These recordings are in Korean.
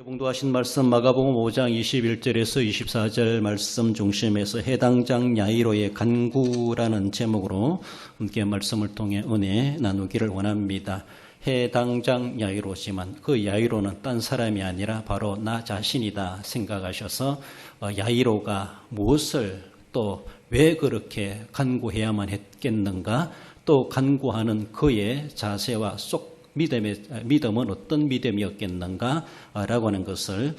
봉독하신 말씀 마가복음 5장 21절에서 24절 말씀 중심에서 해당장 야이로의 간구라는 제목으로 함께 말씀을 통해 은혜 나누기를 원합니다. 해당장 야이로지만 그 야이로는 딴 사람이 아니라 바로 나 자신이다 생각하셔서 야이로가 무엇을 또 왜 그렇게 간구해야만 했겠는가, 또 간구하는 그의 자세와 믿음은 어떤 믿음이었겠는가 라고 하는 것을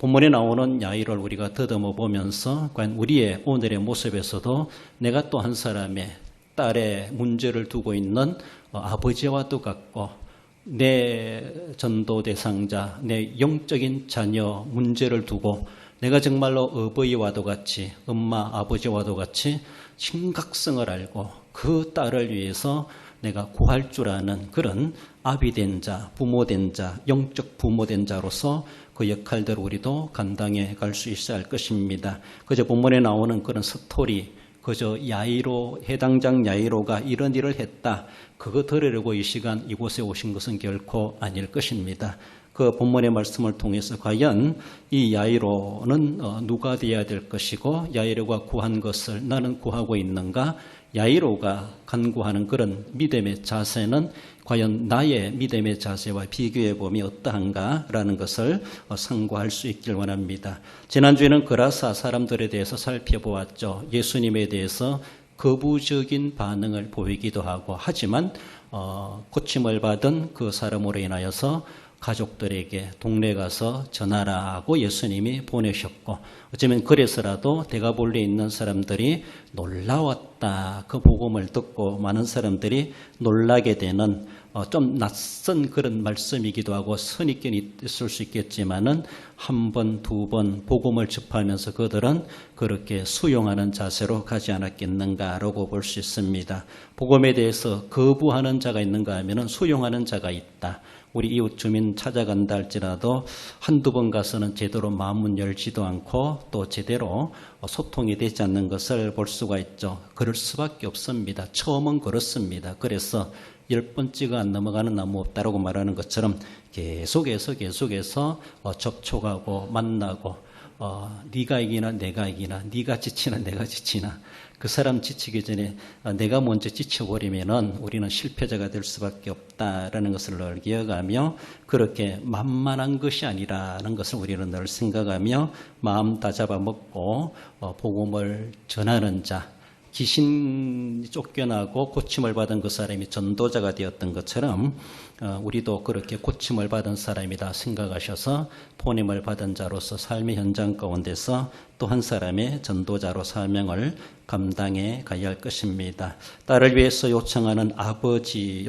본문에 나오는 야이로를 우리가 더듬어 보면서 과연 우리의 오늘의 모습에서도 내가 또 한 사람의 딸의 문제를 두고 있는 아버지와도 같고, 내 전도 대상자, 내 영적인 자녀 문제를 두고 내가 정말로 어버이와도 같이, 엄마 아버지와도 같이 심각성을 알고 그 딸을 위해서 내가 구할 줄 아는 그런 아비된 자, 부모된 자, 영적 부모된 자로서 그 역할대로 우리도 감당해 갈 수 있어야 할 것입니다. 그저 본문에 나오는 그런 스토리, 그저 야이로, 해당장 야이로가 이런 일을 했다, 그거 들으려고 이 시간 이곳에 오신 것은 결코 아닐 것입니다. 그 본문의 말씀을 통해서 과연 이 야이로는 누가 되어야 될 것이고, 야이로가 구한 것을 나는 구하고 있는가, 야이로가 간구하는 그런 믿음의 자세는 과연 나의 믿음의 자세와 비교해 보면 어떠한가라는 것을 상고할 수 있길 원합니다. 지난주에는 그라사 사람들에 대해서 살펴보았죠. 예수님에 대해서 거부적인 반응을 보이기도 하고, 하지만 고침을 받은 그 사람으로 인하여서 가족들에게 동네 가서 전하라고 예수님이 보내셨고, 어쩌면 그래서라도 데가볼리에 있는 사람들이 놀라웠다, 그 복음을 듣고 많은 사람들이 놀라게 되는 좀 낯선 그런 말씀이기도 하고 선입견이 있을 수 있겠지만은 한 번, 두 번 복음을 접하면서 그들은 그렇게 수용하는 자세로 가지 않았겠는가라고 볼 수 있습니다. 복음에 대해서 거부하는 자가 있는가 하면은 수용하는 자가 있다. 우리 이웃 주민 찾아간다 할지라도 한두 번 가서는 제대로 마음문 열지도 않고 또 제대로 소통이 되지 않는 것을 볼 수가 있죠. 그럴 수밖에 없습니다. 처음은 그렇습니다. 그래서 10번째가 안 넘어가는 나무 없다라고 말하는 것처럼 계속해서 접촉하고 만나고, 네가 이기나 내가 이기나, 네가 지치나 내가 지치나, 그 사람 지치기 전에 내가 먼저 지쳐버리면은 우리는 실패자가 될 수밖에 없다라는 것을 늘 기억하며, 그렇게 만만한 것이 아니라는 것을 우리는 늘 생각하며 마음 다잡아먹고 복음을 전하는 자, 귀신이 쫓겨나고 고침을 받은 그 사람이 전도자가 되었던 것처럼 우리도 그렇게 고침을 받은 사람이다 생각하셔서 보냄을 받은 자로서 삶의 현장 가운데서 또 한 사람의 전도자로 사명을 감당해 가야 할 것입니다. 딸을 위해서 요청하는 아버지의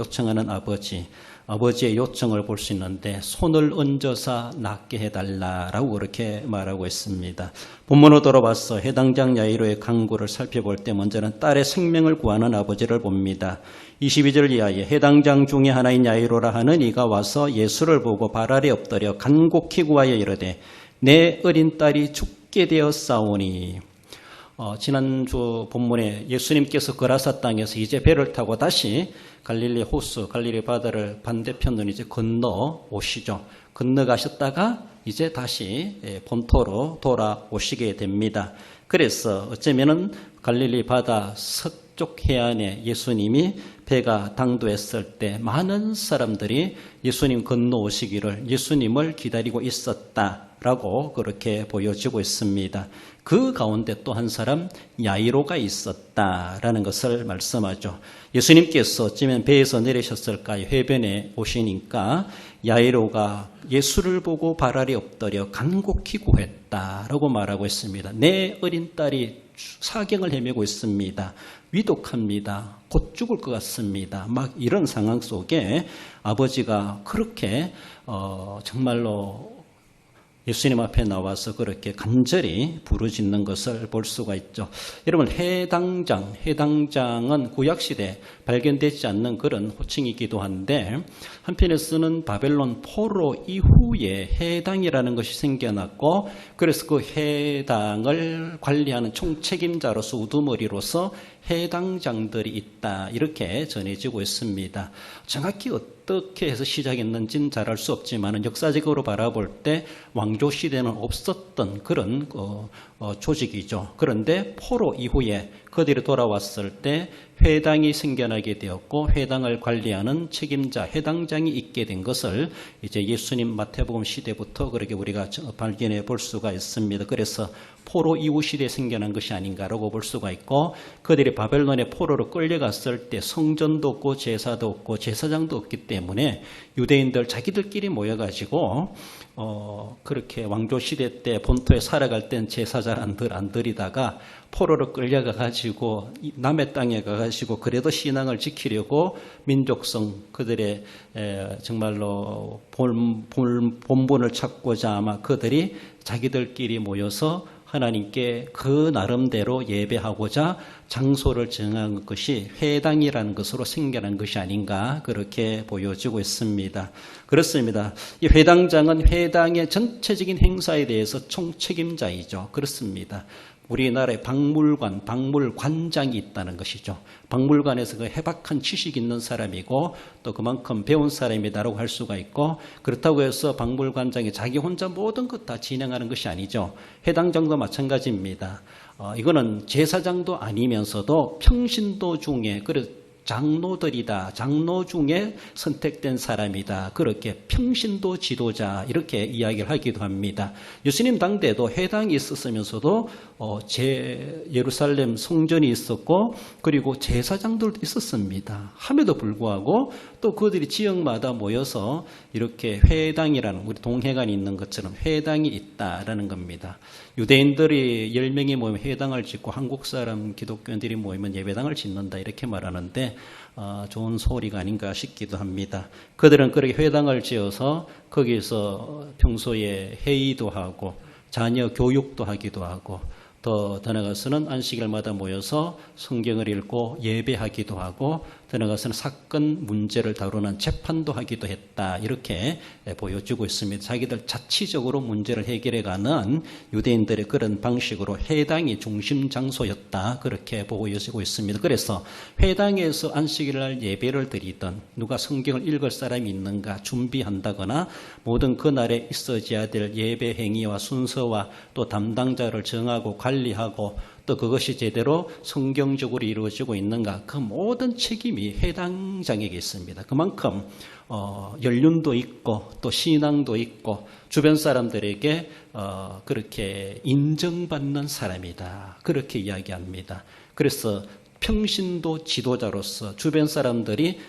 요청을 볼 수 있는데, 손을 얹어서 낫게 해달라라고 그렇게 말하고 있습니다. 본문으로 돌아와서 해당장 야이로의 간구를 살펴볼 때 먼저는 딸의 생명을 구하는 아버지를 봅니다. 22절 이하에 해당장 중에 하나인 야이로라 하는 이가 와서 예수를 보고 발 아래 엎드려 간곡히 구하여 이르되 내 어린 딸이 죽게 되었사오니. 지난주 본문에 예수님께서 그라사 땅에서 이제 배를 타고 다시 갈릴리 호수, 갈릴리 바다를 반대편으로 이제 건너 오시죠. 건너가셨다가 이제 다시 본토로 돌아오시게 됩니다. 그래서 어쩌면은 갈릴리 바다 서쪽 해안에 예수님이 배가 당도했을 때 많은 사람들이 예수님 건너오시기를 예수님을 기다리고 있었다라고 그렇게 보여지고 있습니다. 그 가운데 또 한 사람 야이로가 있었다라는 것을 말씀하죠. 예수님께서 어쩌면 배에서 내리셨을까요? 해변에 오시니까 야이로가 예수를 보고 발 아래 엎드려 간곡히 구했다라고 말하고 있습니다. 내 어린 딸이 사경을 헤매고 있습니다. 위독합니다. 곧 죽을 것 같습니다. 막 이런 상황 속에 아버지가 그렇게 정말로 예수님 앞에 나와서 그렇게 간절히 부르짖는 것을 볼 수가 있죠. 여러분, 해당장은 구약시대에 발견되지 않는 그런 호칭이기도 한데, 한편에서는 바벨론 포로 이후에 해당이라는 것이 생겨났고, 그래서 그 해당을 관리하는 총책임자로서 우두머리로서 해당장들이 있다 이렇게 전해지고 있습니다. 정확히 어떻게 해서 시작했는지는 잘 알 수 없지만 역사적으로 바라볼 때 왕조 시대는 없었던 그런 조직이죠. 그런데 포로 이후에 그들이 돌아왔을 때 회당이 생겨나게 되었고 회당을 관리하는 책임자 회당장이 있게 된 것을 이제 예수님 마태복음 시대부터 그렇게 우리가 발견해 볼 수가 있습니다. 그래서 포로 이후 시대에 생겨난 것이 아닌가라고 볼 수가 있고 그들이 바벨론의 포로로 끌려갔을 때 성전도 없고 제사도 없고 제사장도 없기 때문에 유대인들 자기들끼리 모여가지고 그렇게 왕조 시대 때 본토에 살아갈 땐 제사 잘 안 드리다가 포로로 끌려가가지고 남의 땅에 가가지고 그래도 신앙을 지키려고 민족성 그들의 정말로 본분을 찾고자 아마 그들이 자기들끼리 모여서 하나님께 그 나름대로 예배하고자 장소를 정한 것이 회당이라는 것으로 생겨난 것이 아닌가 그렇게 보여지고 있습니다. 그렇습니다. 이 회당장은 회당의 전체적인 행사에 대해서 총책임자이죠. 그렇습니다. 우리나라에 박물관장이 있다는 것이죠. 박물관에서 그 해박한 지식 있는 사람이고 또 그만큼 배운 사람이다라고 할 수가 있고 그렇다고 해서 박물관장이 자기 혼자 모든 것 다 진행하는 것이 아니죠. 해당장도 마찬가지입니다. 이거는 제사장도 아니면서도 평신도 중에 장로들이다. 장로 중에 선택된 사람이다. 그렇게 평신도 지도자 이렇게 이야기를 하기도 합니다. 예수님 당대에도 회당이 있었으면서도 예루살렘 성전이 있었고 그리고 제사장들도 있었습니다. 함에도 불구하고 또 그들이 지역마다 모여서 이렇게 회당이라는 우리 동해관이 있는 것처럼 회당이 있다라는 겁니다. 유대인들이 10명이 모이면 회당을 짓고 한국 사람 기독교인들이 모이면 예배당을 짓는다 이렇게 말하는데 좋은 소리가 아닌가 싶기도 합니다. 그들은 그렇게 회당을 지어서 거기서 평소에 회의도 하고 자녀 교육도 하기도 하고 더 나아가서는 안식일마다 모여서 성경을 읽고 예배하기도 하고 더 나아가서는 사건 문제를 다루는 재판도 하기도 했다 이렇게 보여주고 있습니다. 자기들 자치적으로 문제를 해결해가는 유대인들의 그런 방식으로 회당이 중심 장소였다 그렇게 보여지고 있습니다. 그래서 회당에서 안식일날 예배를 드리던 누가 성경을 읽을 사람이 있는가 준비한다거나 모든 그날에 있어져야 될 예배 행위와 순서와 또 담당자를 정하고 관리하고 또 그것이 제대로 성경적으로 이루어지고 있는가 그 모든 책임이 회당장에게 있습니다. 그만큼 연륜도 있고 또 신앙도 있고 주변 사람들에게 그렇게 인정받는 사람이다 그렇게 이야기합니다. 그래서 평신도 지도자로서 주변 사람들이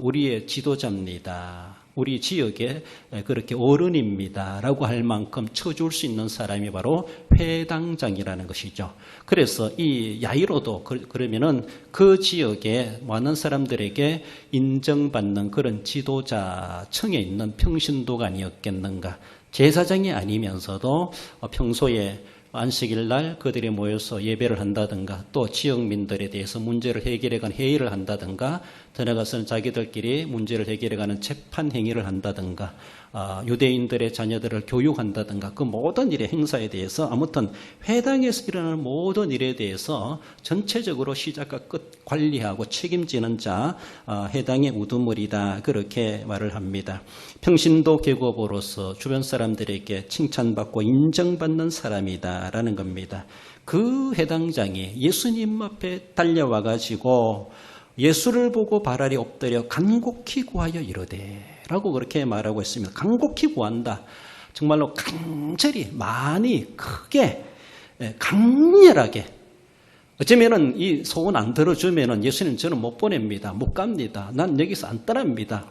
우리의 지도자입니다. 우리 지역에 그렇게 어른입니다 라고 할 만큼 쳐줄 수 있는 사람이 바로 회당장이라는 것이죠. 그래서 이 야이로도 그러면은 그 지역에 많은 사람들에게 인정받는 그런 지도자층에 있는 평신도가 아니었겠는가. 제사장이 아니면서도 평소에 안식일 날 그들이 모여서 예배를 한다든가 또 지역민들에 대해서 문제를 해결해가는 회의를 한다든가 더 나아가서는 자기들끼리 문제를 해결해가는 재판 행위를 한다든가 유대인들의 자녀들을 교육한다든가 그 모든 일의 행사에 대해서 아무튼 회당에서 일어나는 모든 일에 대해서 전체적으로 시작과 끝 관리하고 책임지는 자 회당의 우두머리다 그렇게 말을 합니다. 평신도 계급으로서 주변 사람들에게 칭찬받고 인정받는 사람이다 라는 겁니다. 그 회당장이 예수님 앞에 달려와 가지고 예수를 보고 발알이 엎드려 간곡히 구하여 이르되 라고 그렇게 말하고 있습니다. 간곡히 구한다. 정말로 간절히 많이 크게 강렬하게 어쩌면은 이 소원 안 들어주면은 예수님 저는 못 보냅니다. 못 갑니다. 난 여기서 안 떠납니다.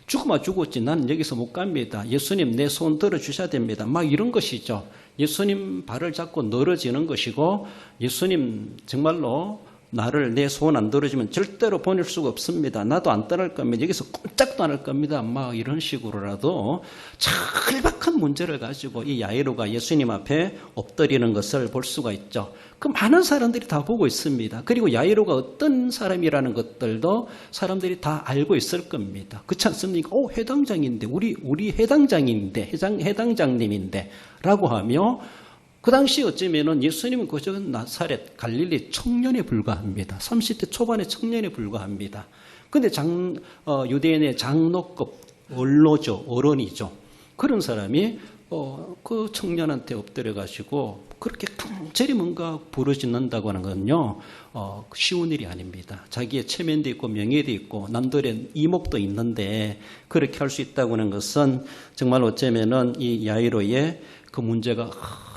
죽으면 죽었지 난 여기서 못 갑니다. 예수님 내 소원 들어주셔야 됩니다. 막 이런 것이죠. 예수님 발을 잡고 늘어지는 것이고 예수님 정말로 나를 내 소원 안 들어주면 절대로 보낼 수가 없습니다. 나도 안 떠날 겁니다. 여기서 꼼짝도 안 할 겁니다. 막 이런 식으로라도 절박한 문제를 가지고 이 야이로가 예수님 앞에 엎드리는 것을 볼 수가 있죠. 그 많은 사람들이 다 보고 있습니다. 그리고 야이로가 어떤 사람이라는 것들도 사람들이 다 알고 있을 겁니다. 그렇지 않습니까? 회당장인데 우리 회당장인데 해당장님인데 라고 하며 그 당시 어쩌면은 예수님은 그저 나사렛 갈릴리 청년에 불과합니다. 30대 초반의 청년에 불과합니다. 근데 유대인의 장로급 어른이죠. 그런 사람이 그 청년한테 엎드려 가지고 그렇게 간절히 뭔가 부르짖는다고 하는 건요, 쉬운 일이 아닙니다. 자기의 체면도 있고 명예도 있고 남들의 이목도 있는데 그렇게 할 수 있다고 하는 것은 정말 어쩌면은 이 야이로의 그 문제가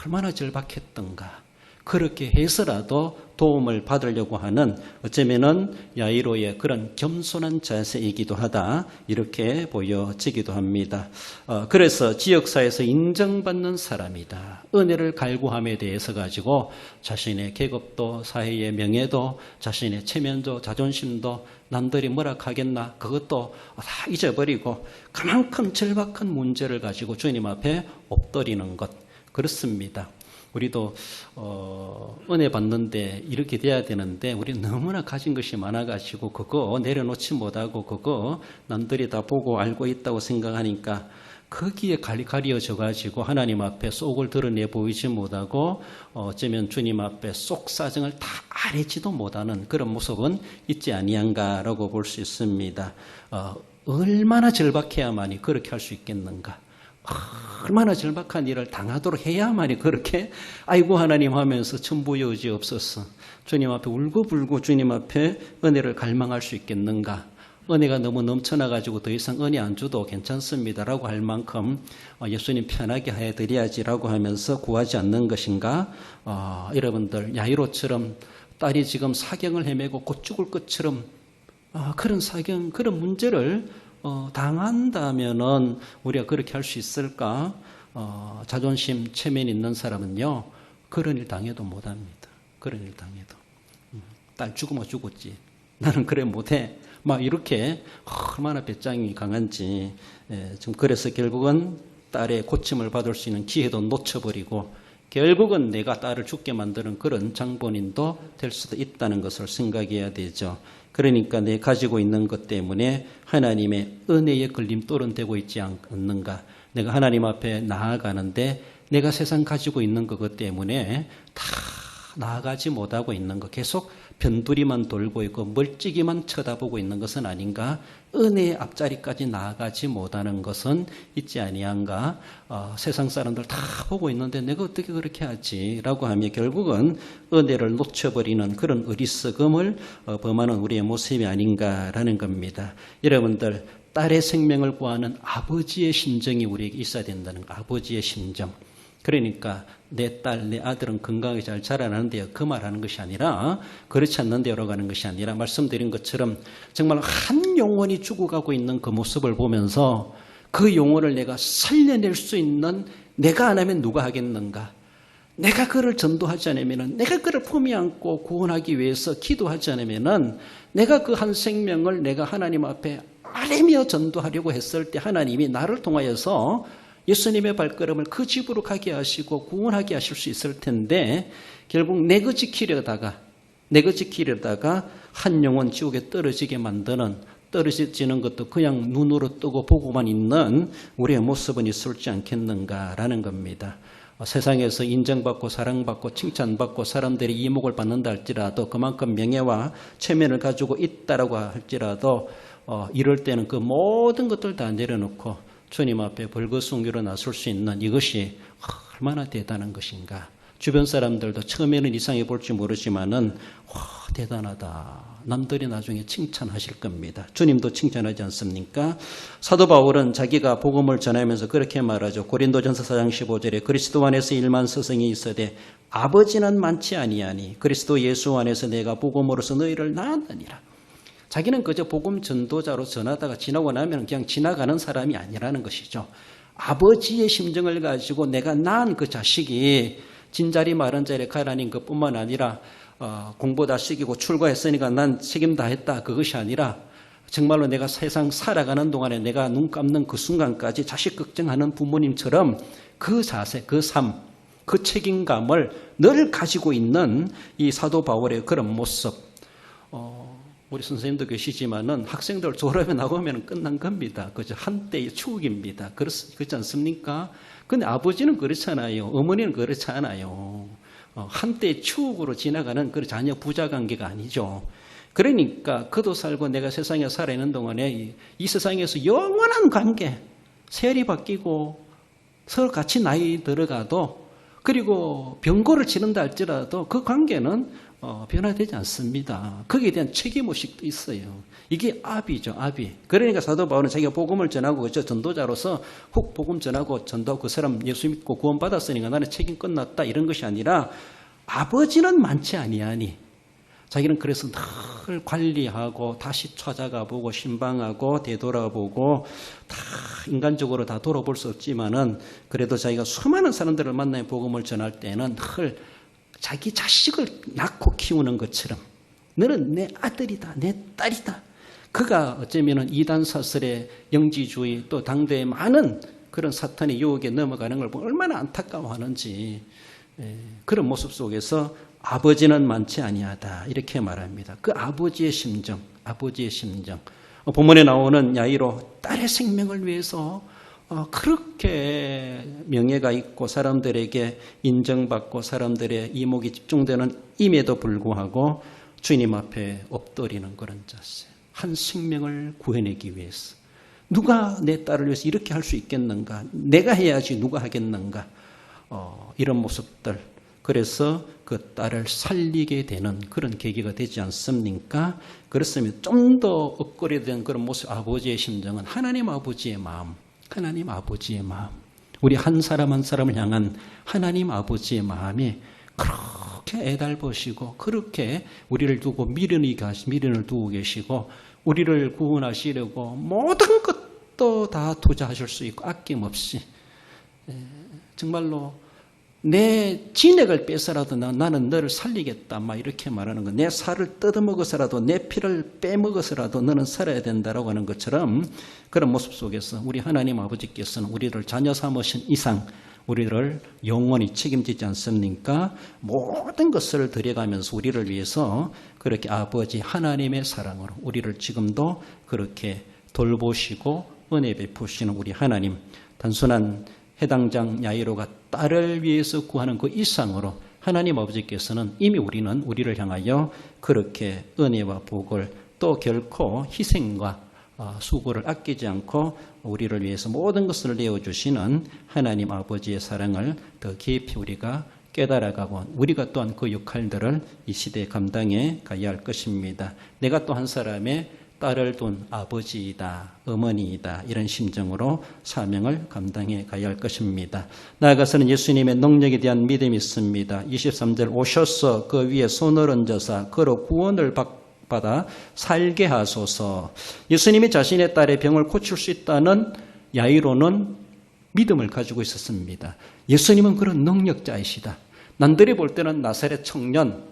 얼마나 절박했던가. 그렇게 해서라도 도움을 받으려고 하는 어쩌면은 야이로의 그런 겸손한 자세이기도 하다, 이렇게 보여지기도 합니다. 그래서 지역사회에서 인정받는 사람이다. 은혜를 갈구함에 대해서 가지고 자신의 계급도 사회의 명예도 자신의 체면도 자존심도 남들이 뭐라 하겠나 그것도 다 잊어버리고 그만큼 절박한 문제를 가지고 주님 앞에 엎드리는 것, 그렇습니다. 우리도 은혜 받는데 이렇게 돼야 되는데 우리는 너무나 가진 것이 많아가지고 그거 내려놓지 못하고 그거 남들이 다 보고 알고 있다고 생각하니까 거기에 가려져가지고 하나님 앞에 속을 드러내 보이지 못하고 어쩌면 주님 앞에 속 사정을 다 알지도 못하는 그런 모습은 있지 아니한가라고 볼 수 있습니다. 얼마나 절박해야만이 그렇게 할 수 있겠는가. 얼마나 절박한 일을 당하도록 해야만이 그렇게 아이고 하나님 하면서 천부의 의지 없어서 주님 앞에 울고불고 주님 앞에 은혜를 갈망할 수 있겠는가. 은혜가 너무 넘쳐나가지고 더 이상 은혜 안 줘도 괜찮습니다라고 할 만큼 예수님 편하게 해드려야지라고 하면서 구하지 않는 것인가. 여러분들 야이로처럼 딸이 지금 사경을 헤매고 곧 죽을 것처럼 그런 사경, 그런 문제를 당한다면은 우리가 그렇게 할 수 있을까? 자존심, 체면 있는 사람은요, 그런 일 당해도 못합니다. 그런 일 당해도. 딸 죽으면 죽었지. 나는 그래 못해. 막 이렇게 얼마나 배짱이 강한지. 좀 그래서 결국은 딸의 고침을 받을 수 있는 기회도 놓쳐버리고 결국은 내가 딸을 죽게 만드는 그런 장본인도 될 수도 있다는 것을 생각해야 되죠. 그러니까 내 가지고 있는 것 때문에 하나님의 은혜의 걸림돌은 되고 있지 않는가. 내가 하나님 앞에 나아가는데 내가 세상 가지고 있는 것 때문에 다 나아가지 못하고 있는 것, 계속 변두리만 돌고 있고 멀찍이만 쳐다보고 있는 것은 아닌가. 은혜의 앞자리까지 나아가지 못하는 것은 있지 아니한가. 세상 사람들 다 보고 있는데 내가 어떻게 그렇게 하지? 라고 하면 결국은 은혜를 놓쳐버리는 그런 어리석음을 범하는 우리의 모습이 아닌가라는 겁니다. 여러분들, 딸의 생명을 구하는 아버지의 심정이 우리에게 있어야 된다는 거. 아버지의 심정. 그러니까 내 딸, 내 아들은 건강하게 잘 자라나는데요. 그 말하는 것이 아니라, 그렇지 않는데요라고 하는 것이 아니라, 말씀드린 것처럼 정말 한 영혼이 죽어가고 있는 그 모습을 보면서 그 영혼을 내가 살려낼 수 있는, 내가 안 하면 누가 하겠는가? 내가 그를 전도하지 않으면, 내가 그를 품에 안고 구원하기 위해서 기도하지 않으면, 내가 그 한 생명을 내가 하나님 앞에 아뢰며 전도하려고 했을 때 하나님이 나를 통하여서 예수님의 발걸음을 그 집으로 가게 하시고 구원하게 하실 수 있을 텐데, 결국 내 거 지키려다가 한 영혼 지옥에 떨어지게 만드는, 떨어지는 것도 그냥 눈으로 뜨고 보고만 있는 우리의 모습은 있을지 않겠는가라는 겁니다. 세상에서 인정받고 사랑받고 칭찬받고 사람들이 이목을 받는다 할지라도, 그만큼 명예와 체면을 가지고 있다라고 할지라도 이럴 때는 그 모든 것들 다 내려놓고 주님 앞에 벌거숭이로 나설 수 있는 이것이 얼마나 대단한 것인가. 주변 사람들도 처음에는 이상해 볼지 모르지만은 대단하다. 남들이 나중에 칭찬하실 겁니다. 주님도 칭찬하지 않습니까? 사도 바울은 자기가 복음을 전하면서 그렇게 말하죠. 고린도전서 4장 15절에 그리스도 안에서 일만 서성이 있어되 아버지는 많지 아니하니 그리스도 예수 안에서 내가 복음으로서 너희를 낳았느니라. 자기는 그저 복음 전도자로 전하다가 지나고 나면 그냥 지나가는 사람이 아니라는 것이죠. 아버지의 심정을 가지고 내가 낳은 그 자식이 진자리 마른 자리에 가라닌 것뿐만 아니라 공부 다 시키고 출가했으니까 난 책임 다 했다. 그것이 아니라 정말로 내가 세상 살아가는 동안에 내가 눈 감는 그 순간까지 자식 걱정하는 부모님처럼 그 자세, 그 삶, 그 책임감을 늘 가지고 있는 이 사도 바울의 그런 모습. 우리 선생님도 계시지만은 학생들 졸업에 나오면 끝난 겁니다. 그죠? 한때의 추억입니다. 그렇지 않습니까? 근데 아버지는 그렇잖아요. 어머니는 그렇잖아요. 한때의 추억으로 지나가는 그 자녀 부자 관계가 아니죠. 그러니까 그도 살고 내가 세상에 살아있는 동안에 이 세상에서 영원한 관계, 세월이 바뀌고 서로 같이 나이 들어가도 그리고 병고를 치른다 할지라도 그 관계는 변화되지 않습니다. 거기에 대한 책임의식도 있어요. 이게 아비죠, 아비. 그러니까 사도 바울은 자기가 복음을 전하고 그저 전도자로서 훅 복음 전하고 전도하고 그 사람 예수 믿고 구원받았으니까 나는 책임 끝났다 이런 것이 아니라 아버지는 많지 아니하니 자기는 그래서 늘 관리하고 다시 찾아가 보고 신방하고 되돌아보고 다 인간적으로 다 돌아볼 수 없지만은 그래도 자기가 수많은 사람들을 만나며 복음을 전할 때는 늘 자기 자식을 낳고 키우는 것처럼 너는 내 아들이다, 내 딸이다. 그가 어쩌면은 이단 사설의 영지주의 또 당대의 많은 그런 사탄의 유혹에 넘어가는 걸 보면 얼마나 안타까워하는지 그런 모습 속에서 아버지는 많지 아니하다 이렇게 말합니다. 그 아버지의 심정, 아버지의 심정. 본문에 나오는 야이로 딸의 생명을 위해서 그렇게 명예가 있고 사람들에게 인정받고 사람들의 이목이 집중되는 임에도 불구하고 주님 앞에 엎드리는 그런 자세. 한 생명을 구해내기 위해서. 누가 내 딸을 위해서 이렇게 할 수 있겠는가? 내가 해야지 누가 하겠는가? 이런 모습들. 그래서 그 딸을 살리게 되는 그런 계기가 되지 않습니까? 그렇으면 좀 더 업그레이드된 그런 모습, 아버지의 심정은 하나님 아버지의 마음, 하나님 아버지의 마음, 우리 한 사람 한 사람을 향한 하나님 아버지의 마음이 그렇게 애달버시고 그렇게 우리를 두고 미련을 두고 계시고 우리를 구원하시려고 모든 것도 다 투자하실 수 있고 아낌없이 정말로 내 진액을 빼서라도 나는 너를 살리겠다 막 이렇게 말하는 거. 내 살을 뜯어먹어서라도 내 피를 빼먹어서라도 너는 살아야 된다라고 하는 것처럼 그런 모습 속에서 우리 하나님 아버지께서는 우리를 자녀 삼으신 이상 우리를 영원히 책임지지 않습니까? 모든 것을 들여가면서 우리를 위해서 그렇게 아버지 하나님의 사랑으로 우리를 지금도 그렇게 돌보시고 은혜 베푸시는 우리 하나님, 단순한 해당장 야이로가 딸을 위해서 구하는 그 이상으로 하나님 아버지께서는 이미 우리를 향하여 그렇게 은혜와 복을 또 결코 희생과 수고를 아끼지 않고 우리를 위해서 모든 것을 내어주시는 하나님 아버지의 사랑을 더 깊이 우리가 깨달아가고 우리가 또한 그 역할들을 이 시대에 감당해 가야 할 것입니다. 내가 또 한 사람의 딸을 둔 아버지이다, 어머니이다 이런 심정으로 사명을 감당해 가야 할 것입니다. 나아가서는 예수님의 능력에 대한 믿음이 있습니다. 23절 오셔서 그 위에 손을 얹어서 그로 구원을 받아 살게 하소서. 예수님이 자신의 딸의 병을 고칠 수 있다는 야이로는 믿음을 가지고 있었습니다. 예수님은 그런 능력자이시다. 남들이 볼 때는 나사렛 청년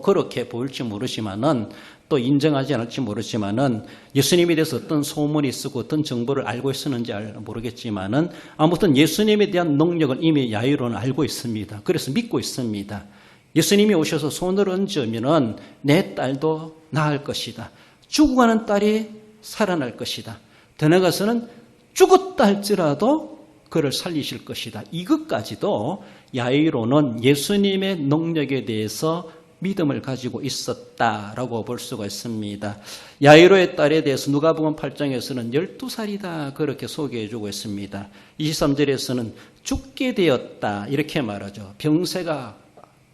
그렇게 보일지 모르지만은 또 인정하지 않을지 모르지만은 예수님에 대해서 어떤 소문이 있었고 어떤 정보를 알고 있었는지 모르겠지만은 아무튼 예수님에 대한 능력을 이미 야이로는 알고 있습니다. 그래서 믿고 있습니다. 예수님이 오셔서 손을 얹으면은 내 딸도 나을 것이다. 죽어가는 딸이 살아날 것이다. 더 나아가서는 죽었다 할지라도 그를 살리실 것이다. 이것까지도 야이로는 예수님의 능력에 대해서 믿음을 가지고 있었다라고 볼 수가 있습니다. 야이로의 딸에 대해서 누가복음 8장에서는 12살이다 그렇게 소개해주고 있습니다. 23절에서는 죽게 되었다 이렇게 말하죠. 병세가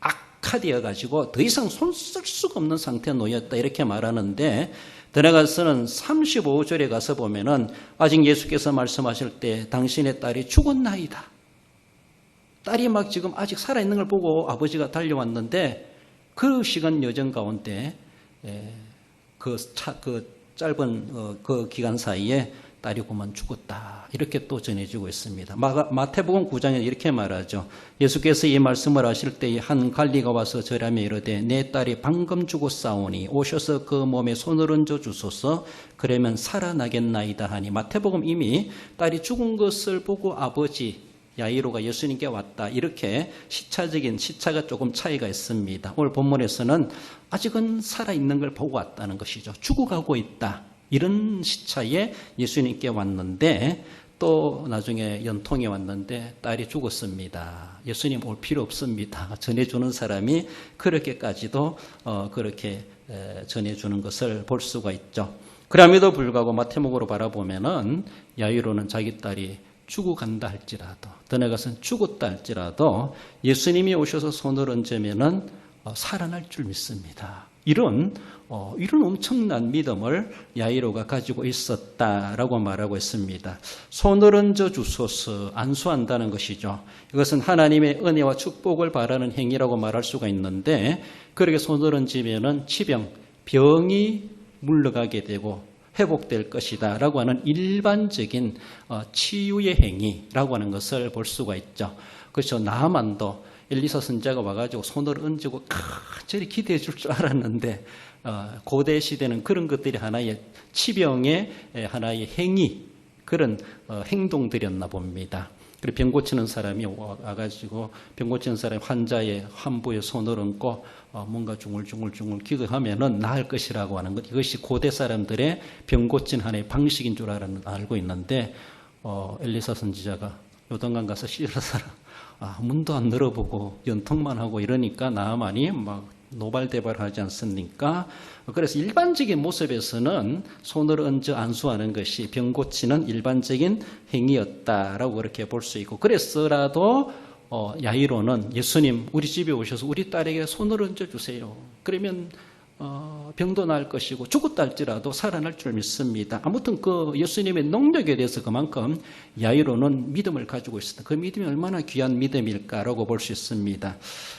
악화되어가지고 더 이상 손 쓸 수가 없는 상태에 놓였다 이렇게 말하는데 더 나아가서는 35절에 가서 보면은 아직 예수께서 말씀하실 때 당신의 딸이 죽었나이다. 딸이 막 지금 아직 살아있는 걸 보고 아버지가 달려왔는데 그 시간 여정 가운데 그 짧은 그 기간 사이에 딸이 그만 죽었다 이렇게 또 전해지고 있습니다. 마태복음 9장에 이렇게 말하죠. 예수께서 이 말씀을 하실 때 한 관리가 와서 절하며 이르되 내 딸이 방금 죽었사오니 오셔서 그 몸에 손을 얹어 주소서 그러면 살아나겠나이다 하니 마태복음 이미 딸이 죽은 것을 보고 아버지 야이로가 예수님께 왔다. 이렇게 시차가 조금 차이가 있습니다. 오늘 본문에서는 아직은 살아있는 걸 보고 왔다는 것이죠. 죽어가고 있다. 이런 시차에 예수님께 왔는데 또 나중에 연통에 왔는데 딸이 죽었습니다. 예수님 올 필요 없습니다. 전해주는 사람이 그렇게까지도 그렇게 전해주는 것을 볼 수가 있죠. 그럼에도 불구하고 마태복음으로 바라보면은 야이로는 자기 딸이 죽어간다 할지라도 더 나아가서는 죽었다 할지라도 예수님이 오셔서 손을 얹으면은 살아날 줄 믿습니다. 이런 엄청난 믿음을 야이로가 가지고 있었다라고 말하고 있습니다. 손을 얹어 주소서 안수한다는 것이죠. 이것은 하나님의 은혜와 축복을 바라는 행위라고 말할 수가 있는데 그렇게 손을 얹으면은 병이 물러가게 되고 회복될 것이다 라고 하는 일반적인 치유의 행위라고 하는 것을 볼 수가 있죠. 그렇죠. 나만도 엘리사 선지자가 와가지고 손을 얹고 저리 기대해 줄 줄 알았는데 고대 시대는 그런 것들이 하나의 치병의 하나의 행위 그런 행동들이었나 봅니다. 그리고 병 고치는 사람이 와가지고 병 고치는 사람이 환자의 환부에 손을 얹고 뭔가 중얼중얼 기도하면은 나을 것이라고 하는 것. 이것이 고대 사람들의 병 고친 하나의 방식인 줄 알고 있는데 엘리사 선지자가 요단강 가서 씻어서라. 문도 안 열어보고 연통만 하고 이러니까 나아만이 막 노발대발하지 않습니까? 그래서 일반적인 모습에서는 손을 얹어 안수하는 것이 병 고치는 일반적인 행위였다라고 그렇게 볼 수 있고 그랬어라도 야이로는 예수님 우리 집에 오셔서 우리 딸에게 손을 얹어 주세요. 그러면 병도 나을 것이고 죽었다 할지라도 살아날 줄 믿습니다. 아무튼 그 예수님의 능력에 대해서 그만큼 야이로는 믿음을 가지고 있었다. 그 믿음이 얼마나 귀한 믿음일까라고 볼 수 있습니다.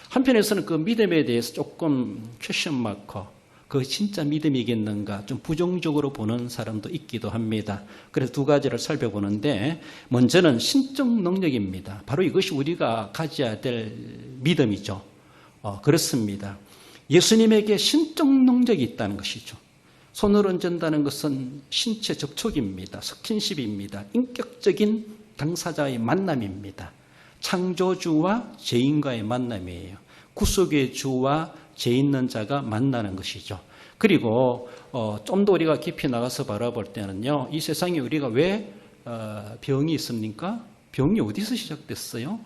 한편에서는 그 믿음에 대해서 조금 퀘션 마커, 그 진짜 믿음이겠는가 좀 부정적으로 보는 사람도 있기도 합니다. 그래서 두 가지를 살펴보는데 먼저는 신적 능력입니다. 바로 이것이 우리가 가져야 될 믿음이죠. 그렇습니다. 예수님에게 신적 능력이 있다는 것이죠. 손을 얹는다는 것은 신체 접촉입니다. 스킨십입니다. 인격적인 당사자의 만남입니다. 창조주와 죄인과의 만남이에요. 구속의 주와 죄 있는 자가 만나는 것이죠. 그리고 좀 더 우리가 깊이 나가서 바라볼 때는요. 이 세상에 우리가 왜 병이 있습니까? 병이 어디서 시작됐어요?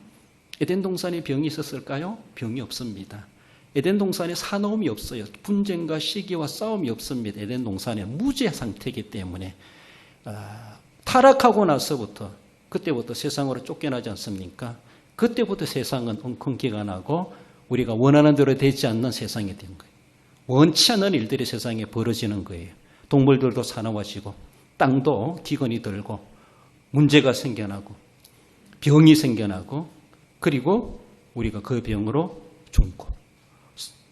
에덴 동산에 병이 있었을까요? 병이 없습니다. 에덴 동산에 산업이 없어요. 분쟁과 시기와 싸움이 없습니다. 에덴 동산에 무죄 상태이기 때문에 타락하고 나서부터 그때부터 세상으로 쫓겨나지 않습니까? 그때부터 세상은 엉겅기가 나고 우리가 원하는 대로 되지 않는 세상이 된 거예요. 원치 않는 일들이 세상에 벌어지는 거예요. 동물들도 사나워지고 땅도 기근이 들고 문제가 생겨나고 병이 생겨나고 그리고 우리가 그 병으로 죽고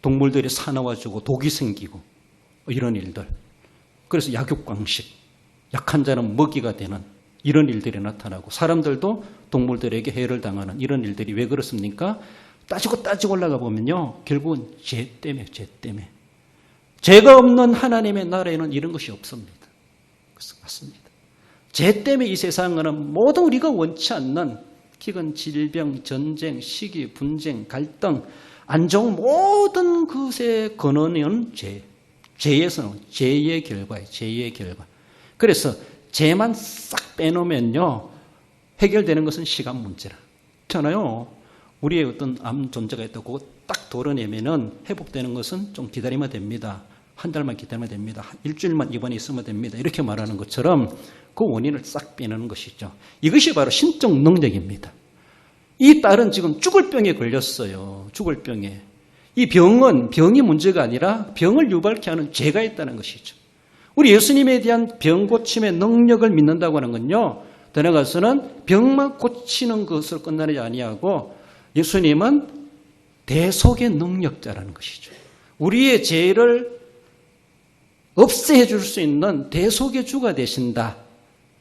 동물들이 사나워지고 독이 생기고 이런 일들. 그래서 약육강식, 약한 자는 먹이가 되는 이런 일들이 나타나고 사람들도 동물들에게 해를 당하는 이런 일들이 왜 그렇습니까? 따지고 올라가 보면요. 결국은 죄 때문에. 죄가 없는 하나님의 나라에는 이런 것이 없습니다. 그래서 맞습니다. 죄 때문에 이 세상은 모든 우리가 원치 않는 기근, 질병, 전쟁, 시기, 분쟁, 갈등, 안 좋은 모든 것의 근원은 죄. 죄에서는 죄의 결과예요. 죄의 결과. 그래서 죄만 싹 빼놓으면요. 해결되는 것은 시간 문제라. 그렇잖아요. 우리의 어떤 암 존재가 있다고 그거 딱 도려내면은 회복되는 것은 좀 기다리면 됩니다. 한 달만 기다리면 됩니다. 일주일만 입원해 있으면 됩니다. 이렇게 말하는 것처럼 그 원인을 싹 빼내는 것이죠. 이것이 바로 신적 능력입니다. 이 딸은 지금 죽을 병에 걸렸어요. 죽을 병에. 이 병이 문제가 아니라 병을 유발케 하는 죄가 있다는 것이죠. 우리 예수님에 대한 병 고침의 능력을 믿는다고 하는 건요. 더 나아가서는 병만 고치는 것을 끝나지 아니하고 예수님은 대속의 능력자라는 것이죠. 우리의 죄를 없애해 줄 수 있는 대속의 주가 되신다.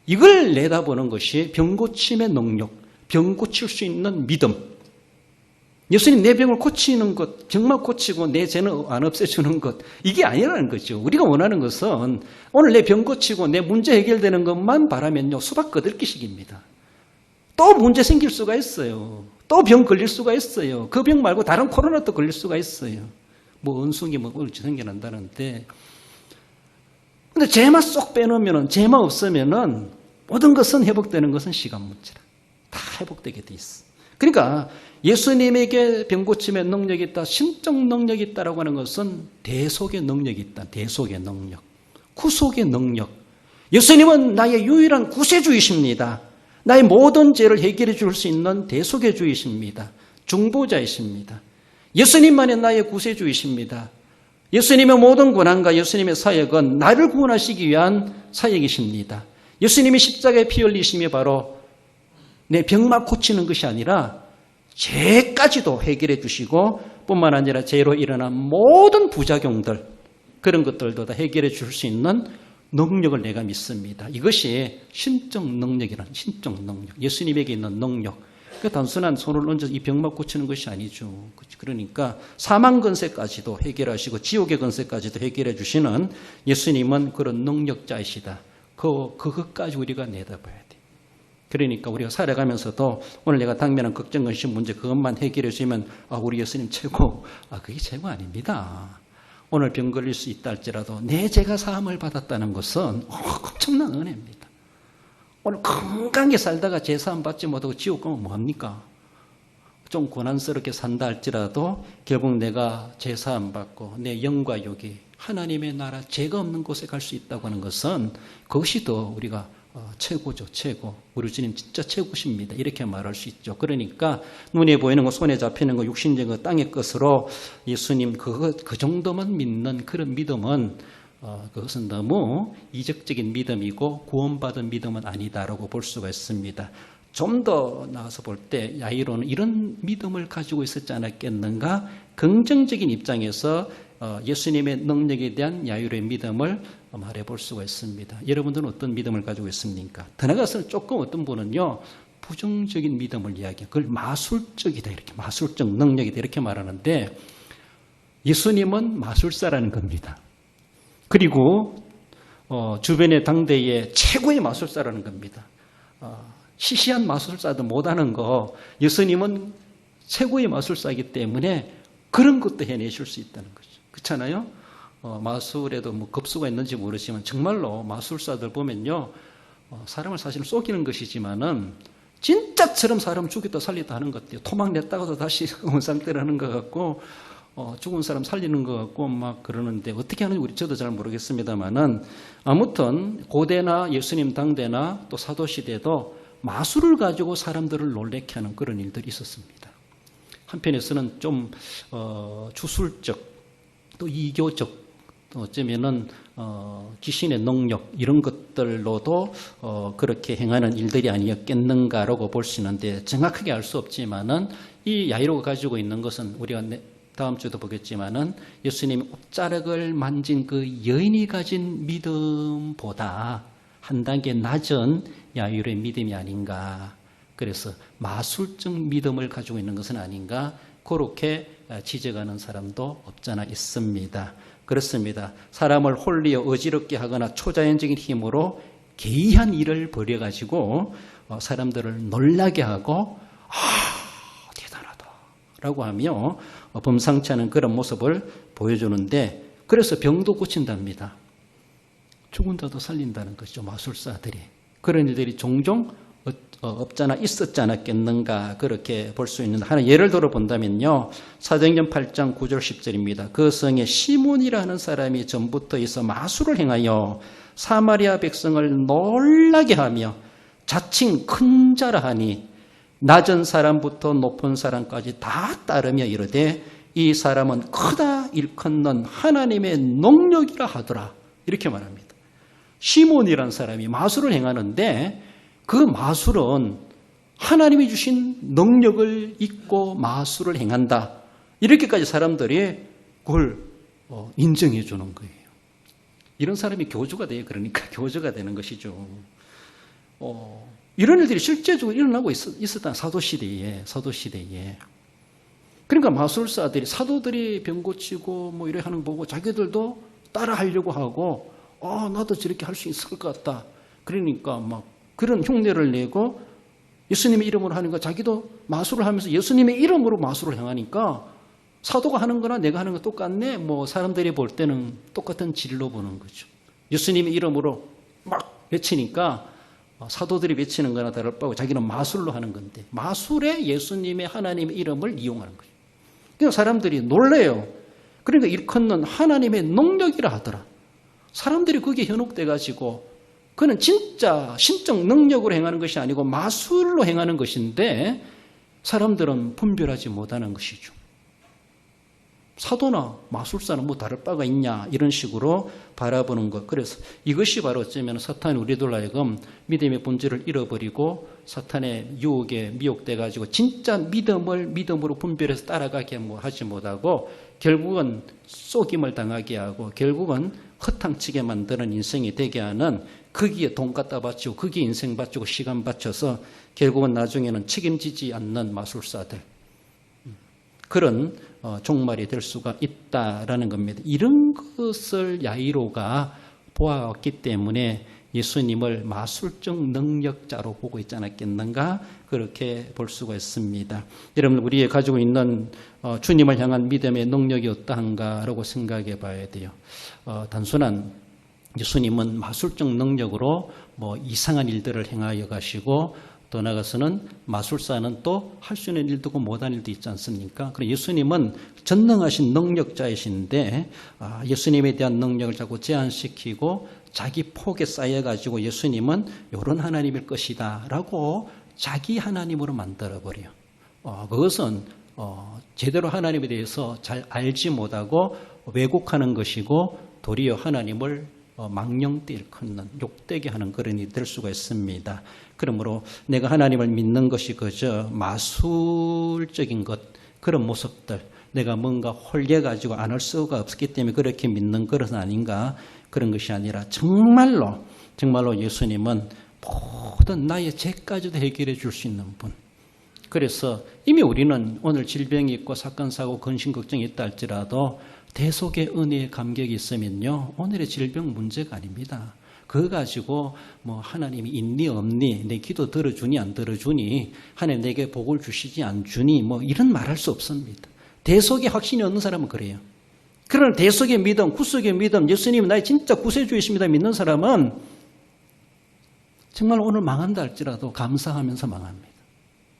이걸 내다보는 것이 병 고침의 능력, 병 고칠 수 있는 믿음. 예수님 내 병을 고치는 것, 병만 고치고 내 죄는 안 없애주는 것, 이게 아니라는 거죠. 우리가 원하는 것은 오늘 내 병 고치고 내 문제 해결되는 것만 바라면요, 수박 거들기식입니다. 또 문제 생길 수가 있어요. 또 병 걸릴 수가 있어요. 그 병 말고 다른 코로나도 걸릴 수가 있어요. 뭐 은숭이 뭐 어찌 생겨난다는데. 근데 죄만 쏙 빼놓으면은, 죄만 없으면은 모든 것은 회복되는 것은 시간 문제라. 다 회복되게 돼 있어. 그러니까 예수님에게 병 고침의 능력이 있다, 신적 능력이 있다라고 하는 것은 대속의 능력이 있다. 대속의 능력, 구속의 능력. 예수님은 나의 유일한 구세주이십니다. 나의 모든 죄를 해결해 줄 수 있는 대속의 주이십니다. 중보자이십니다. 예수님만이 나의 구세주이십니다. 예수님의 모든 권한과 예수님의 사역은 나를 구원하시기 위한 사역이십니다. 예수님이 십자가에 피 흘리심이 바로 내 병만 고치는 것이 아니라 죄까지도 해결해 주시고 뿐만 아니라 죄로 일어난 모든 부작용들, 그런 것들도 다 해결해 줄 수 있는 능력을 내가 믿습니다. 이것이 신적 능력이라는, 신적 능력, 예수님에게 있는 능력. 그 단순한 손을 얹어서 이 병만 고치는 것이 아니죠. 그러니까 사망 근세까지도 해결하시고 지옥의 근세까지도 해결해 주시는 예수님은 그런 능력자이시다. 그것까지 우리가 내다봐야 돼. 그러니까 우리가 살아가면서도 오늘 내가 당면한 걱정, 근심, 문제 그것만 해결해 주시면 우리 예수님 최고. 그게 최고 아닙니다. 오늘 병 걸릴 수 있다 할지라도 내 죄가 사함을 받았다는 것은 엄청난 은혜입니다. 오늘 건강하게 살다가 죄 사함 받지 못하고 지옥 가면 뭐합니까? 좀 고난스럽게 산다 할지라도 결국 내가 죄 사함 받고 내 영과 육이 하나님의 나라, 죄가 없는 곳에 갈 수 있다고 하는 것은 그것이 더 우리가 최고죠, 최고. 우리 주님 진짜 최고십니다. 이렇게 말할 수 있죠. 그러니까 눈에 보이는 거, 손에 잡히는 거, 육신적인 거, 땅의 것으로 예수님 그 정도만 믿는 그런 믿음은 그것은 너무 이적적인 믿음이고 구원받은 믿음은 아니다라고 볼 수가 있습니다. 좀 더 나아서 볼 때 야이로는 이런 믿음을 가지고 있었지 않았겠는가? 긍정적인 입장에서 예수님의 능력에 대한 야이로의 믿음을 말해볼 수가 있습니다. 여러분들은 어떤 믿음을 가지고 있습니까? 더 나아가서 조금 어떤 분은요, 부정적인 믿음을 이야기해요. 그걸 마술적이다, 이렇게 마술적 능력이다 이렇게 말하는데 예수님은 마술사라는 겁니다. 그리고 주변의 당대의 최고의 마술사라는 겁니다. 시시한 마술사도 못하는 거 예수님은 최고의 마술사이기 때문에 그런 것도 해내실 수 있다는 거죠. 그렇잖아요? 마술에도 뭐 급수가 있는지 모르지만 정말로 마술사들 보면요, 사람을 사실은 속이는 것이지만은 진짜처럼 사람 죽였다 살리다 하는 것 같아요. 토막 냈다가도 다시 온 상태로 하는 것 같고, 죽은 사람 살리는 것 같고 막 그러는데 어떻게 하는지 저도 잘 모르겠습니다만은 아무튼 고대나 예수님 당대나 또 사도시대도 마술을 가지고 사람들을 놀래게 하는 그런 일들이 있었습니다. 한편에서는 좀 주술적 또 이교적 어쩌면은 귀신의 능력 이런 것들로도 그렇게 행하는 일들이 아니었겠는가라고 볼 수 있는데 정확하게 알 수 없지만은 이 야이로가 가지고 있는 것은 우리가 다음 주도 보겠지만은 예수님이 옷자락을 만진 그 여인이 가진 믿음보다 한 단계 낮은 야이로의 믿음이 아닌가. 그래서 마술적 믿음을 가지고 있는 것은 아닌가. 그렇게 지적하는 사람도 없잖아 있습니다. 그렇습니다. 사람을 홀리어 어지럽게 하거나 초자연적인 힘으로 개이한 일을 벌여가지고 사람들을 놀라게 하고 대단하다 라고 하며 범상치 않은 그런 모습을 보여주는데 그래서 병도 고친답니다. 죽은 자도 살린다는 것이죠. 마술사들이. 그런 일들이 종종 없잖아 있었지 않았겠는가 그렇게 볼 수 있는 하나 예를 들어 본다면요. 사도행전 8장 9절 10절입니다. 그 성에 시몬이라는 사람이 전부터 있어 마술을 행하여 사마리아 백성을 놀라게 하며 자칭 큰 자라 하니 낮은 사람부터 높은 사람까지 다 따르며 이르되 이 사람은 크다 일컫는 하나님의 능력이라 하더라. 이렇게 말합니다. 시몬이라는 사람이 마술을 행하는데 그 마술은 하나님이 주신 능력을 잊고 마술을 행한다. 이렇게까지 사람들이 그걸 인정해 주는 거예요. 이런 사람이 교주가 돼요. 그러니까 교주가 되는 것이죠. 이런 일들이 실제적으로 일어나고 있었다. 사도시대에. 그러니까 마술사들이, 사도들이 병 고치고 뭐 이래 하는 거 보고 자기들도 따라 하려고 하고, 나도 저렇게 할 수 있을 것 같다. 그러니까 막 그런 흉내를 내고 예수님의 이름으로 하니까 자기도 마술을 하면서 예수님의 이름으로 마술을 행하니까 사도가 하는 거나 내가 하는 거 똑같네. 뭐 사람들이 볼 때는 똑같은 진리로 보는 거죠. 예수님의 이름으로 막 외치니까 사도들이 외치는 거나 다를 바고 자기는 마술로 하는 건데 마술에 예수님의 하나님의 이름을 이용하는 거죠. 그러니까 사람들이 놀래요. 그러니까 일컫는 하나님의 능력이라 하더라. 사람들이 거기에 현혹돼 가지고 그는 진짜 신적 능력으로 행하는 것이 아니고 마술로 행하는 것인데 사람들은 분별하지 못하는 것이죠. 사도나 마술사는 뭐 다를 바가 있냐 이런 식으로 바라보는 것. 그래서 이것이 바로 어쩌면 사탄이 우리들 하여금 믿음의 본질을 잃어버리고 사탄의 유혹에 미혹돼 가지고 진짜 믿음을 믿음으로 분별해서 따라가게 하지 못하고 결국은 속임을 당하게 하고 결국은 허탕치게 만드는 인생이 되게 하는 거기에 돈 갖다 바치고 거기에 인생 바치고 시간 바쳐서 결국은 나중에는 책임지지 않는 마술사들 그런 종말이 될 수가 있다라는 겁니다. 이런 것을 야이로가 보아왔기 때문에 예수님을 마술적 능력자로 보고 있지 않았겠는가 그렇게 볼 수가 있습니다. 여러분 우리의 가지고 있는 주님을 향한 믿음의 능력이 어떠한가라고 생각해 봐야 돼요. 단순한 예수님은 마술적 능력으로 뭐 이상한 일들을 행하여 가시고 더 나아가서는 마술사는 또 할 수 있는 일도 있고 못하는 일도 있지 않습니까? 그럼 예수님은 전능하신 능력자이신데 예수님에 대한 능력을 자꾸 제한시키고 자기 폭에 쌓여가지고 예수님은 이런 하나님일 것이다 라고 자기 하나님으로 만들어버려요. 그것은 제대로 하나님에 대해서 잘 알지 못하고 왜곡하는 것이고 도리어 하나님을 망령되 일컫는 욕되게 하는 그런 일이 될 수가 있습니다. 그러므로 내가 하나님을 믿는 것이 그저 마술적인 것 그런 모습들 내가 뭔가 홀려가지고 안 할 수가 없기 때문에 그렇게 믿는 것은 아닌가 그런 것이 아니라 정말로 예수님은 모든 나의 죄까지도 해결해 줄 수 있는 분. 그래서 이미 우리는 오늘 질병이 있고 사건 사고 근심 걱정이 있다 할지라도 대속의 은혜의 감격이 있으면요 오늘의 질병 문제가 아닙니다. 그거 가지고 뭐 하나님이 있니 없니 내 기도 들어주니 안 들어주니 하나님 내게 복을 주시지 안 주니 뭐 이런 말할 수 없습니다. 대속의 확신이 없는 사람은 그래요. 그러나 대속의 믿음 구속의 믿음 예수님이 나의 진짜 구세주이십니다 믿는 사람은 정말 오늘 망한다 할지라도 감사하면서 망합니다.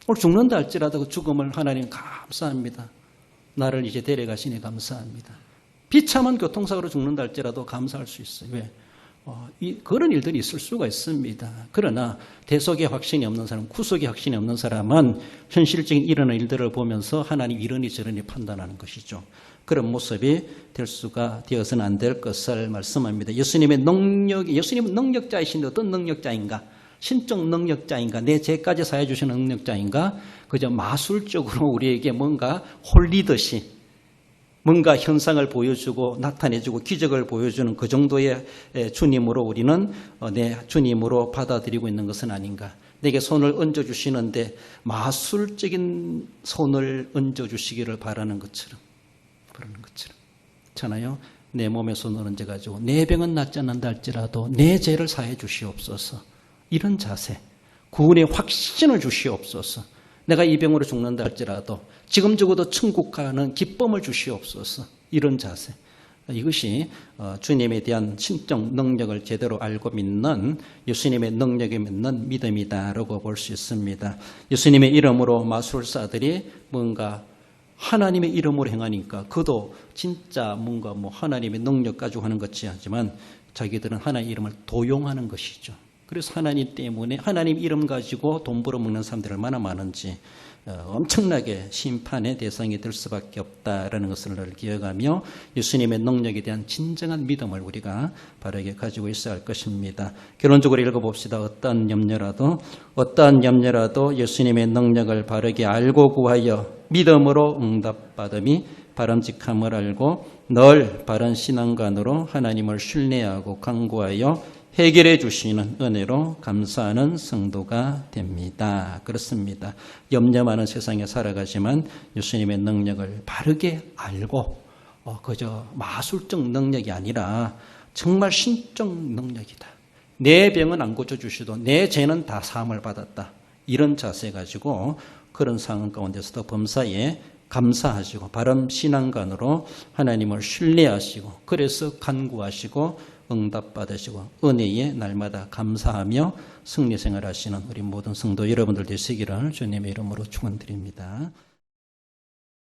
오늘 죽는다 할지라도 그 죽음을 하나님 감사합니다. 나를 이제 데려가시니 감사합니다. 비참한 교통사고로 죽는다 할지라도 감사할 수 있어요. 왜? 그런 일들이 있을 수가 있습니다. 그러나 대속의 확신이 없는 사람, 구속의 확신이 없는 사람은 현실적인 일어나는 일들을 보면서 하나님 이러니 저러니 판단하는 것이죠. 그런 모습이 될 수가 되어서는 안 될 것을 말씀합니다. 예수님은 능력자이신데 어떤 능력자인가? 신적 능력자인가? 내 죄까지 사해 주시는 능력자인가? 그저 마술적으로 우리에게 뭔가 홀리듯이 뭔가 현상을 보여주고 나타내주고 기적을 보여주는 그 정도의 주님으로 우리는 내 주님으로 받아들이고 있는 것은 아닌가. 내게 손을 얹어주시는데 마술적인 손을 얹어주시기를 바라는 것처럼 그러는 것처럼 있잖아요. 내 몸에 손을 얹어가지고 내 병은 낫지 않는다 할지라도 내 죄를 사해 주시옵소서. 이런 자세, 구원의 확신을 주시옵소서. 내가 이 병으로 죽는다 할지라도 지금 적어도 천국 가는 기쁨을 주시옵소서. 이런 자세. 이것이 주님에 대한 신적 능력을 제대로 알고 믿는 예수님의 능력에 믿는 믿음이다라고 볼 수 있습니다. 예수님의 이름으로 마술사들이 뭔가 하나님의 이름으로 행하니까 그도 진짜 뭔가 뭐 하나님의 능력 가지고 하는 것이 하지만 자기들은 하나님의 이름을 도용하는 것이죠. 그래서 하나님 때문에 하나님 이름 가지고 돈 벌어먹는 사람들이 얼마나 많은지 엄청나게 심판의 대상이 될 수밖에 없다라는 것을 늘 기억하며 예수님의 능력에 대한 진정한 믿음을 우리가 바르게 가지고 있어야 할 것입니다. 결론적으로 읽어봅시다. 어떠한 염려라도 예수님의 능력을 바르게 알고 구하여 믿음으로 응답받음이 바람직함을 알고 늘 바른 신앙관으로 하나님을 신뢰하고 간구하여 해결해 주시는 은혜로 감사하는 성도가 됩니다. 그렇습니다. 염려 많은 세상에 살아가지만 예수님의 능력을 바르게 알고 그저 마술적 능력이 아니라 정말 신적 능력이다. 내 병은 안 고쳐주시도 내 죄는 다 사함을 받았다. 이런 자세 가지고 그런 상황 가운데서도 범사에 감사하시고 바른 신앙관으로 하나님을 신뢰하시고 그래서 간구하시고 응답받으시고 은혜에 날마다 감사하며 승리생활 하시는 우리 모든 성도 여러분들 되시기를 주님의 이름으로 축원드립니다.